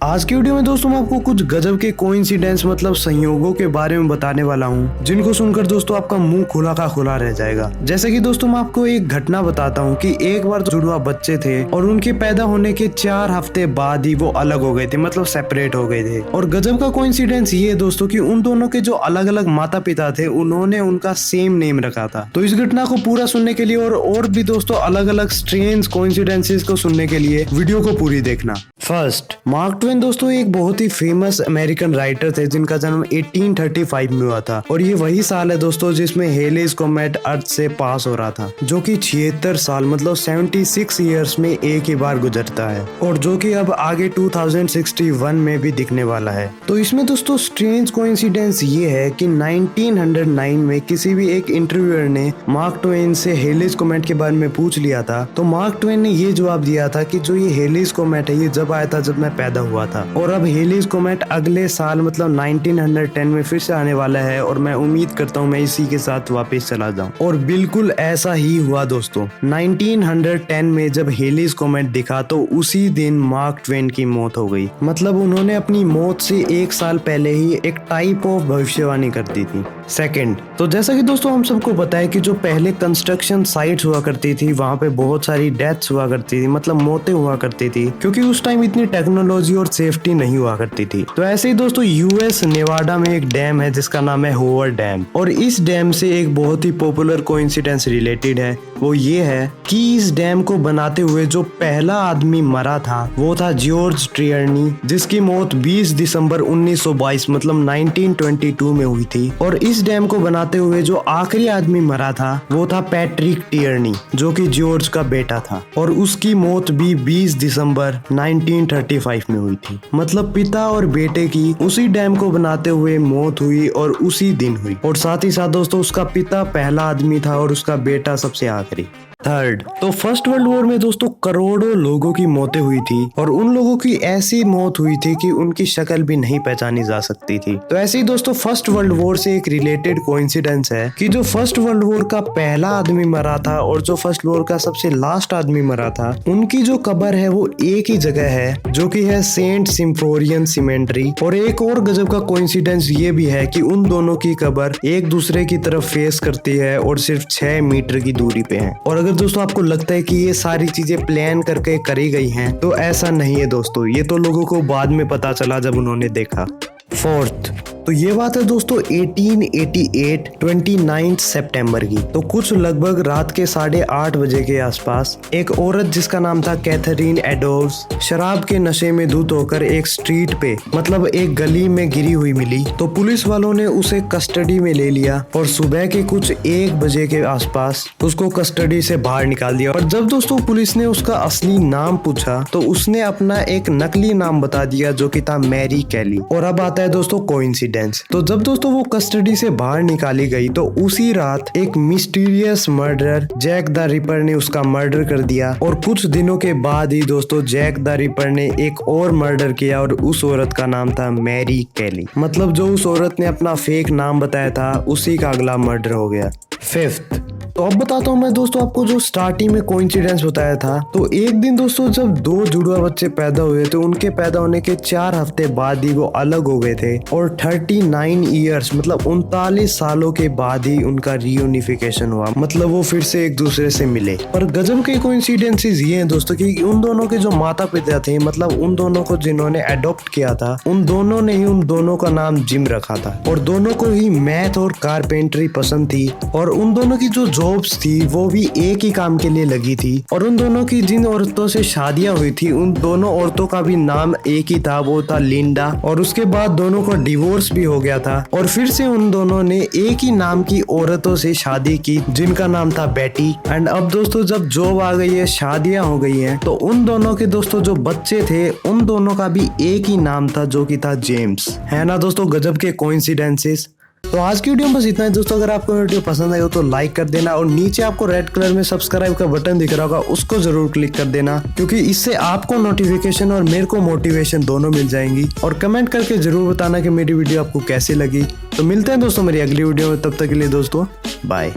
आज की वीडियो में दोस्तों मैं आपको कुछ गजब के कोइंसिडेंस मतलब संयोगों के बारे में बताने वाला हूँ, जिनको सुनकर दोस्तों आपका मुंह खुला का खुला रह जाएगा। जैसे कि दोस्तों मैं आपको एक घटना बताता हूँ कि एक बार जुड़वा बच्चे थे और उनके पैदा होने के 4 हफ्ते बाद ही वो अलग हो गए थे, मतलब सेपरेट हो गए थे। और गजब का कोइंसिडेंस ये है दोस्तों कि उन दोनों के जो अलग अलग माता पिता थे उन्होंने उनका सेम नेम रखा था। तो इस घटना को पूरा सुनने के लिए और भी दोस्तों अलग अलग स्ट्रेंज कोइंसिडेंसेस को सुनने के लिए वीडियो को पूरी देखना। फर्स्ट, मार्क ट्वेन दोस्तों एक बहुत ही फेमस अमेरिकन राइटर थे जिनका जन्म 1835 में हुआ था। और ये वही साल है दोस्तों जिसमें हेलेस कॉमेट अर्थ से पास हो रहा था, जो कि 76 साल मतलब 76 ईयर्स में एक ही बार गुजरता है, और जो कि अब आगे 2061 में भी दिखने वाला है। तो इसमें दोस्तों स्ट्रेंज कोइंसिडेंस ये है कि 1909 में किसी भी एक इंटरव्यूअर ने मार्क ट्वेन से हेलेस कॉमेट के बारे में पूछ लिया था। तो मार्क ट्वेन ने ये जवाब दिया था कि जो ये हेलेस कॉमेट है ये जब आया था जब मैं पैदा हुआ था, और अब हेलेस कॉमेट अगले साल मतलब 1910 में फिर से आने वाला है, और मैं उम्मीद करता हूँ मैं इसी के साथ वापस चला जाऊँ। और बिल्कुल ऐसा ही हुआ दोस्तों। 1910 में जब हेलेस कॉमेट दिखा तो उसी दिन मार्क ट्वेन की मौत हो गई। मतलब उन्होंने अपनी मौत से 1 साल पहले ही एक टाइप ऑफ भविष्यवाणी कर दी थी। सेकंड, तो जैसा कि दोस्तों हम सबको पता है कि जो पहले कंस्ट्रक्शन साइट्स हुआ करती थी वहाँ पे बहुत सारी डेथ्स हुआ करती थी, मतलब मौतें हुआ करती थी, क्योंकि उस टाइम इतनी टेक्नोलॉजी और सेफ्टी नहीं हुआ करती थी। तो ऐसे ही दोस्तों यूएस नेवाडा में एक डैम है जिसका नाम है होवर डैम, और इस डैम से एक बहुत ही पॉपुलर कोइंसिडेंस रिलेटेड है। वो ये है कि इस डैम को बनाते हुए जो पहला आदमी मरा था वो था जॉर्ज ट्रियर्नी, जिसकी मौत 20 दिसंबर 1922 मतलब 1922 में हुई थी। और इस डैम को बनाते हुए जो आखिरी आदमी मरा था वो था पैट्रिक टियर्नी, जो कि जॉर्ज का बेटा था, और उसकी मौत भी 20 दिसंबर 1935 में हुई थी। मतलब पिता और बेटे की उसी डैम को बनाते हुए मौत हुई और उसी दिन हुई। और साथ ही साथ दोस्तों उसका पिता पहला आदमी था और उसका बेटा सबसे आखिरी। थर्ड, तो फर्स्ट वर्ल्ड वॉर में दोस्तों करोड़ों लोगों की मौतें हुई थी, और उन लोगों की ऐसी मौत हुई थी कि उनकी शक्ल भी नहीं पहचानी जा सकती थी। तो ऐसे ही दोस्तों फर्स्ट वर्ल्ड वॉर से एक रिलेटेड कोइंसिडेंस है कि जो फर्स्ट वर्ल्ड वॉर का पहला आदमी मरा था और जो फर्स्ट वॉर का सबसे लास्ट आदमी मरा था, उनकी जो कब्र है वो एक ही जगह है, जो कि है सेंट सिम्फोरियन सीमेंट्री। और एक और गजब का कोइंसिडेंस ये भी है कि उन दोनों की कब्र एक दूसरे की तरफ फेस करती है और सिर्फ 6 मीटर की दूरी पे है। और अगर दोस्तों आपको लगता है कि ये सारी चीजें प्लान करके करी गई हैं, तो ऐसा नहीं है दोस्तों, ये तो लोगों को बाद में पता चला जब उन्होंने देखा। फोर्थ, तो ये बात है दोस्तों 1888 29 सितंबर की। तो कुछ लगभग रात के 8:30 बजे के आसपास एक औरत जिसका नाम था कैथरीन एडोव्स शराब के नशे में धुत होकर एक स्ट्रीट पे मतलब एक गली में गिरी हुई मिली। तो पुलिस वालों ने उसे कस्टडी में ले लिया और सुबह के कुछ 1 बजे के आसपास उसको कस्टडी से बाहर निकाल दिया। और जब दोस्तों पुलिस ने उसका असली नाम पूछा तो उसने अपना एक नकली नाम बता दिया जो कि था मैरी कैली। और अब आता है दोस्तों कोइंसिडेंस। तो जब दोस्तों वो कस्टडी से बाहर निकाली गई तो उसी रात एक mysterious murderer Jack the Ripper ने उसका मर्डर कर दिया। और कुछ दिनों के बाद ही दोस्तों जैक द रिपर ने एक और मर्डर किया और उस औरत का नाम था मैरी कैली। मतलब जो उस औरत ने अपना फेक नाम बताया था उसी का अगला मर्डर हो गया। फिफ्थ, तो अब बताता हूँ मैं दोस्तों आपको जो स्टार्टिंग में कोइंसिडेंस बताया था। तो एक दिन दोस्तों जब 2 जुड़वा बच्चे पैदा हुए थे, उनके पैदा होने के 4 हफ्ते बाद ही वो अलग हो गए थे, और 39 ईयर्स मतलब 39 सालों के बाद ही उनका रियूनिफिकेशन हुआ, मतलब वो फिर से एक दूसरे से मिले। पर गजब के कोइंसिडेंसेस ये हैं दोस्तों कि उन दोनों के जो माता पिता थे, मतलब उन दोनों को जिन्होंने अडॉप्ट किया था, उन दोनों ने ही उन दोनों का नाम जिम रखा था, और दोनों को ही मैथ और कारपेंटरी पसंद थी, और उन दोनों की जो जॉब्स थी वो भी एक ही काम के लिए लगी थी। और उन दोनों की जिन औरतों से शादियां हुई थी उन दोनों औरतों का भी नाम एक ही था, वो था लिंडा। और उसके बाद दोनों को डिवोर्स भी हो गया था, और फिर से उन दोनों ने एक ही नाम की औरतों से शादी की जिनका नाम था बेटी। एंड अब दोस्तों जब जॉब आ गई है, शादियां हो गई हैं, तो उन दोनों के दोस्तों जो बच्चे थे उन दोनों का भी एक ही नाम था जो कि था जेम्स। है ना दोस्तों गजब के कोइंसिडेंसेस। तो आज की वीडियो में बस इतना है दोस्तों। अगर आपको वीडियो पसंद आई हो तो लाइक कर देना, और नीचे आपको रेड कलर में सब्सक्राइब का बटन दिख रहा होगा उसको जरूर क्लिक कर देना, क्योंकि इससे आपको नोटिफिकेशन और मेरे को मोटिवेशन दोनों मिल जाएंगी। और कमेंट करके जरूर बताना कि मेरी वीडियो आपको कैसी लगी। तो मिलते हैं दोस्तों मेरी अगली वीडियो में, तब तक के लिए दोस्तों बाय।